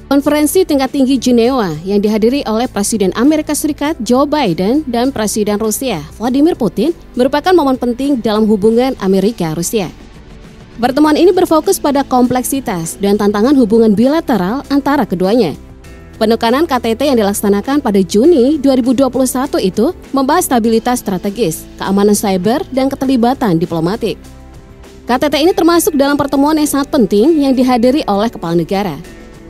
Konferensi tingkat tinggi Jenewa yang dihadiri oleh Presiden Amerika Serikat Joe Biden dan Presiden Rusia Vladimir Putin merupakan momen penting dalam hubungan Amerika-Rusia. Pertemuan ini berfokus pada kompleksitas dan tantangan hubungan bilateral antara keduanya. Penekanan KTT yang dilaksanakan pada Juni 2021 itu membahas stabilitas strategis, keamanan cyber, dan keterlibatan diplomatik. KTT ini termasuk dalam pertemuan yang sangat penting yang dihadiri oleh kepala negara.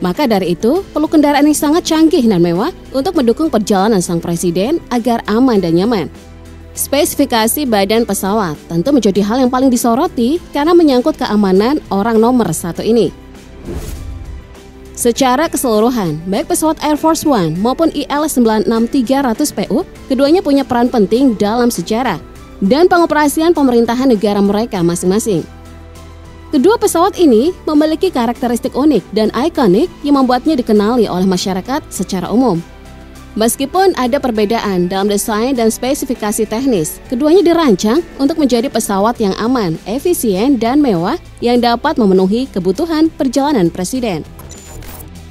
Maka dari itu, perlu kendaraan yang sangat canggih dan mewah untuk mendukung perjalanan sang presiden agar aman dan nyaman. Spesifikasi badan pesawat tentu menjadi hal yang paling disoroti karena menyangkut keamanan orang nomor satu ini. Secara keseluruhan, baik pesawat Air Force One maupun IL-96-300PU, keduanya punya peran penting dalam sejarah dan pengoperasian pemerintahan negara mereka masing-masing. Kedua pesawat ini memiliki karakteristik unik dan ikonik yang membuatnya dikenali oleh masyarakat secara umum. Meskipun ada perbedaan dalam desain dan spesifikasi teknis, keduanya dirancang untuk menjadi pesawat yang aman, efisien, dan mewah yang dapat memenuhi kebutuhan perjalanan presiden.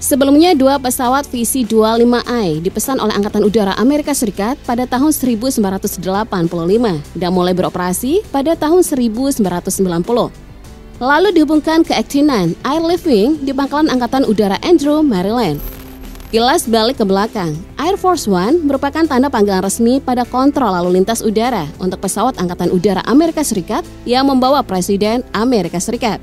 Sebelumnya, dua pesawat VC-25I dipesan oleh Angkatan Udara Amerika Serikat pada tahun 1985 dan mulai beroperasi pada tahun 1990. Lalu dihubungkan ke Actinian Airlift Wing di Pangkalan Angkatan Udara Andrew, Maryland. Kilas balik ke belakang, Air Force One merupakan tanda panggilan resmi pada kontrol lalu lintas udara untuk pesawat Angkatan Udara Amerika Serikat yang membawa Presiden Amerika Serikat.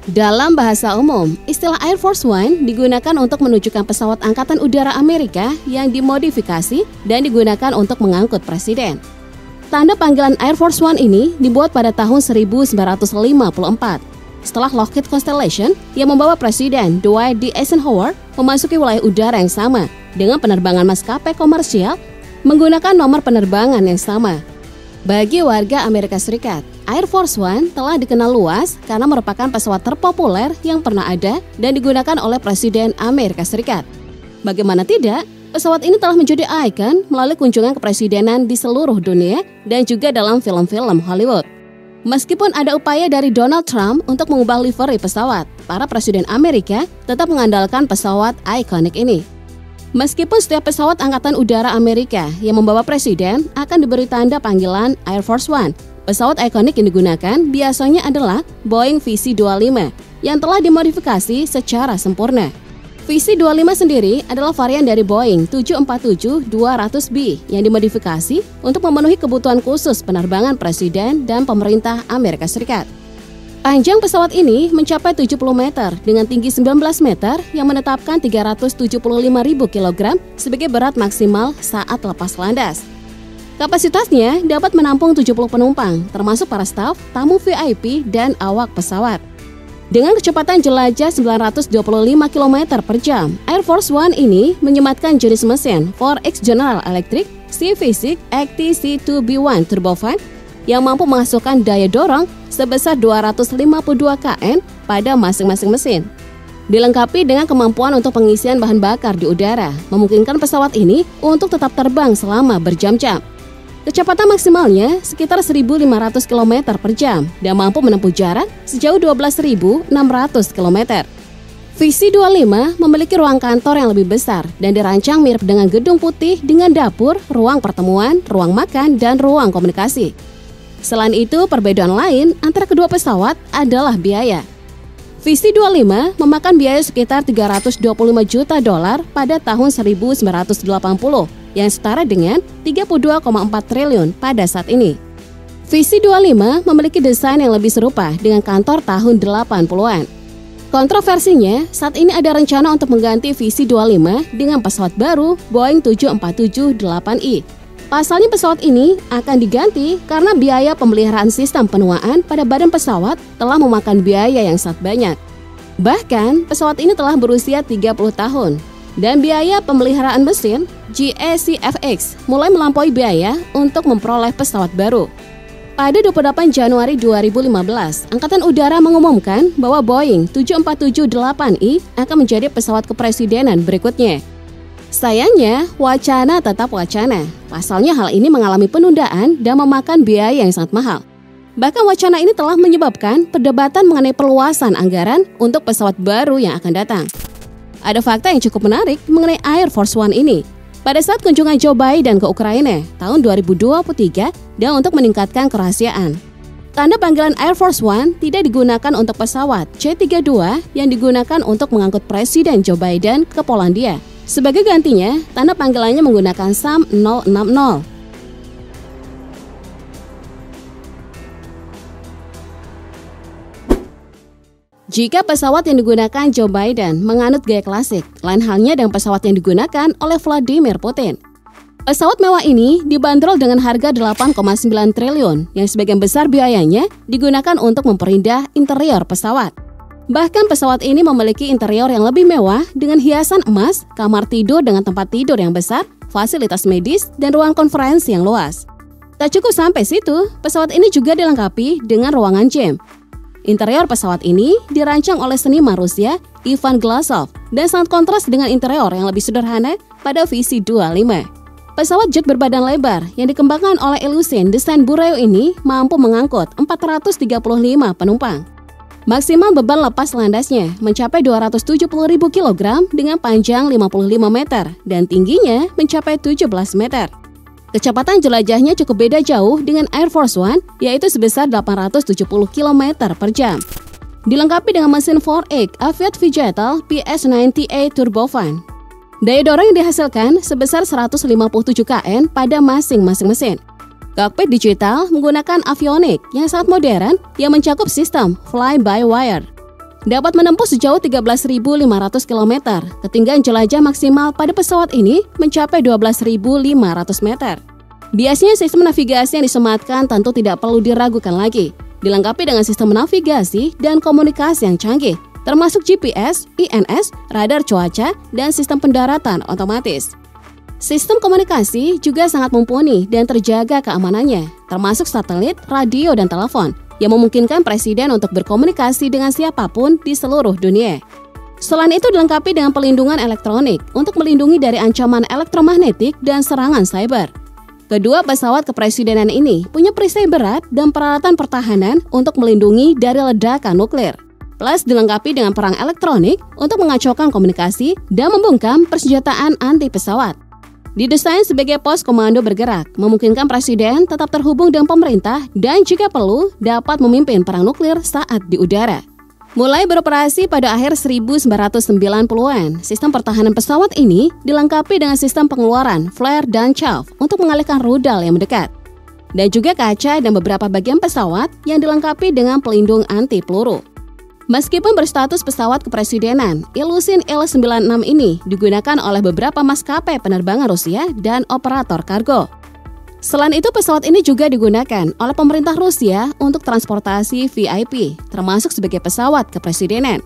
Dalam bahasa umum, istilah Air Force One digunakan untuk menunjukkan pesawat Angkatan Udara Amerika yang dimodifikasi dan digunakan untuk mengangkut presiden. Tanda panggilan Air Force One ini dibuat pada tahun 1954 setelah Lockheed Constellation yang membawa Presiden Dwight D. Eisenhower memasuki wilayah udara yang sama dengan penerbangan maskapai komersial menggunakan nomor penerbangan yang sama. Bagi warga Amerika Serikat, Air Force One telah dikenal luas karena merupakan pesawat terpopuler yang pernah ada dan digunakan oleh Presiden Amerika Serikat. Bagaimana tidak, pesawat ini telah menjadi ikon melalui kunjungan kepresidenan di seluruh dunia dan juga dalam film-film Hollywood. Meskipun ada upaya dari Donald Trump untuk mengubah livery pesawat, para presiden Amerika tetap mengandalkan pesawat ikonik ini. Meskipun setiap pesawat Angkatan Udara Amerika yang membawa presiden akan diberi tanda panggilan Air Force One, pesawat ikonik yang digunakan biasanya adalah Boeing VC-25 yang telah dimodifikasi secara sempurna. VC-25 sendiri adalah varian dari Boeing 747-200B yang dimodifikasi untuk memenuhi kebutuhan khusus penerbangan presiden dan pemerintah Amerika Serikat. Panjang pesawat ini mencapai 70 meter dengan tinggi 19 meter yang menetapkan 375.000 kg sebagai berat maksimal saat lepas landas. Kapasitasnya dapat menampung 70 penumpang, termasuk para staf, tamu VIP, dan awak pesawat. Dengan kecepatan jelajah 925 km per jam, Air Force One ini menyematkan jenis mesin 4X General Electric C-Physics XT-C2B1 Turbofan yang mampu menghasilkan daya dorong sebesar 252 kN pada masing-masing mesin. Dilengkapi dengan kemampuan untuk pengisian bahan bakar di udara, memungkinkan pesawat ini untuk tetap terbang selama berjam-jam. Kecepatan maksimalnya sekitar 1.500 km per jam dan mampu menempuh jarak sejauh 12.600 km. VC-25 memiliki ruang kantor yang lebih besar dan dirancang mirip dengan gedung putih dengan dapur, ruang pertemuan, ruang makan, dan ruang komunikasi. Selain itu, perbedaan lain antara kedua pesawat adalah biaya. VC-25 memakan biaya sekitar $325 juta pada tahun 1980 yang setara dengan 32,4 triliun pada saat ini. VC-25 memiliki desain yang lebih serupa dengan kantor tahun 80-an. Kontroversinya, saat ini ada rencana untuk mengganti VC-25 dengan pesawat baru Boeing 747-8I. Pasalnya pesawat ini akan diganti karena biaya pemeliharaan sistem penuaan pada badan pesawat telah memakan biaya yang sangat banyak. Bahkan, pesawat ini telah berusia 30 tahun. Dan biaya pemeliharaan mesin GACFX mulai melampaui biaya untuk memperoleh pesawat baru. Pada 28 Januari 2015, Angkatan Udara mengumumkan bahwa Boeing 747-8I akan menjadi pesawat kepresidenan berikutnya. Sayangnya, wacana tetap wacana. Pasalnya hal ini mengalami penundaan dan memakan biaya yang sangat mahal. Bahkan wacana ini telah menyebabkan perdebatan mengenai perluasan anggaran untuk pesawat baru yang akan datang. Ada fakta yang cukup menarik mengenai Air Force One ini. Pada saat kunjungan Joe Biden ke Ukraina tahun 2023 dan untuk meningkatkan kerahasiaan, tanda panggilan Air Force One tidak digunakan untuk pesawat C-32 yang digunakan untuk mengangkut Presiden Joe Biden ke Polandia. Sebagai gantinya, tanda panggilannya menggunakan SAM 060. Jika pesawat yang digunakan Joe Biden menganut gaya klasik, lain halnya dengan pesawat yang digunakan oleh Vladimir Putin. Pesawat mewah ini dibanderol dengan harga 8,9 triliun, yang sebagian besar biayanya digunakan untuk memperindah interior pesawat. Bahkan pesawat ini memiliki interior yang lebih mewah dengan hiasan emas, kamar tidur dengan tempat tidur yang besar, fasilitas medis, dan ruang konferensi yang luas. Tak cukup sampai situ, pesawat ini juga dilengkapi dengan ruangan gym. Interior pesawat ini dirancang oleh seniman Rusia Ivan Glasov dan sangat kontras dengan interior yang lebih sederhana pada VC-25. Pesawat jet berbadan lebar yang dikembangkan oleh Ilyushin Design Bureau ini mampu mengangkut 435 penumpang. Maksimal beban lepas landasnya mencapai 270.000 kg dengan panjang 55 meter dan tingginya mencapai 17 meter. Kecepatan jelajahnya cukup beda jauh dengan Air Force One, yaitu sebesar 870 km per jam. Dilengkapi dengan mesin 4-X Aviat Vegetal PS90A Turbofan. Daya dorong yang dihasilkan sebesar 157 kN pada masing-masing mesin. Kokpit digital menggunakan avionik yang sangat modern yang mencakup sistem fly-by-wire. Dapat menempuh sejauh 13.500 km. Ketinggian jelajah maksimal pada pesawat ini mencapai 12.500 meter. Biasanya sistem navigasi yang disematkan tentu tidak perlu diragukan lagi. Dilengkapi dengan sistem navigasi dan komunikasi yang canggih, termasuk GPS, INS, radar cuaca, dan sistem pendaratan otomatis. Sistem komunikasi juga sangat mumpuni dan terjaga keamanannya, termasuk satelit, radio, dan telepon, yang memungkinkan Presiden untuk berkomunikasi dengan siapapun di seluruh dunia. Selain itu dilengkapi dengan pelindungan elektronik untuk melindungi dari ancaman elektromagnetik dan serangan cyber. Kedua pesawat kepresidenan ini punya perisai berat dan peralatan pertahanan untuk melindungi dari ledakan nuklir. Plus dilengkapi dengan perang elektronik untuk mengacaukan komunikasi dan membungkam persenjataan anti pesawat. Didesain sebagai pos komando bergerak, memungkinkan Presiden tetap terhubung dengan pemerintah dan jika perlu dapat memimpin perang nuklir saat di udara. Mulai beroperasi pada akhir 1990-an, sistem pertahanan pesawat ini dilengkapi dengan sistem pengeluaran flare dan chaff untuk mengalihkan rudal yang mendekat. Dan juga kaca dan beberapa bagian pesawat yang dilengkapi dengan pelindung anti peluru. Meskipun berstatus pesawat kepresidenan, Ilyushin Il-96 ini digunakan oleh beberapa maskapai penerbangan Rusia dan operator kargo. Selain itu, pesawat ini juga digunakan oleh pemerintah Rusia untuk transportasi VIP, termasuk sebagai pesawat kepresidenan.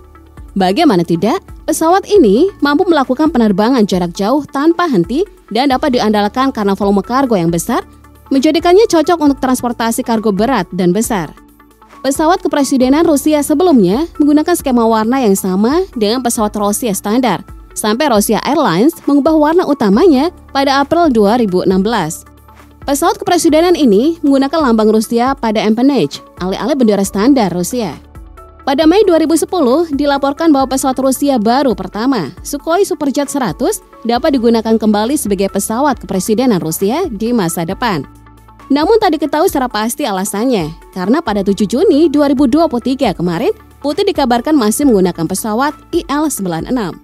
Bagaimana tidak, pesawat ini mampu melakukan penerbangan jarak jauh tanpa henti dan dapat diandalkan karena volume kargo yang besar, menjadikannya cocok untuk transportasi kargo berat dan besar. Pesawat kepresidenan Rusia sebelumnya menggunakan skema warna yang sama dengan pesawat Rusia standar, sampai Rusia Airlines mengubah warna utamanya pada April 2016. Pesawat kepresidenan ini menggunakan lambang Rusia pada empennage, alih-alih bendera standar Rusia. Pada Mei 2010, dilaporkan bahwa pesawat Rusia baru pertama, Sukhoi Superjet 100, dapat digunakan kembali sebagai pesawat kepresidenan Rusia di masa depan. Namun tak diketahui secara pasti alasannya, karena pada 7 Juni 2023 kemarin, Putin dikabarkan masih menggunakan pesawat IL-96.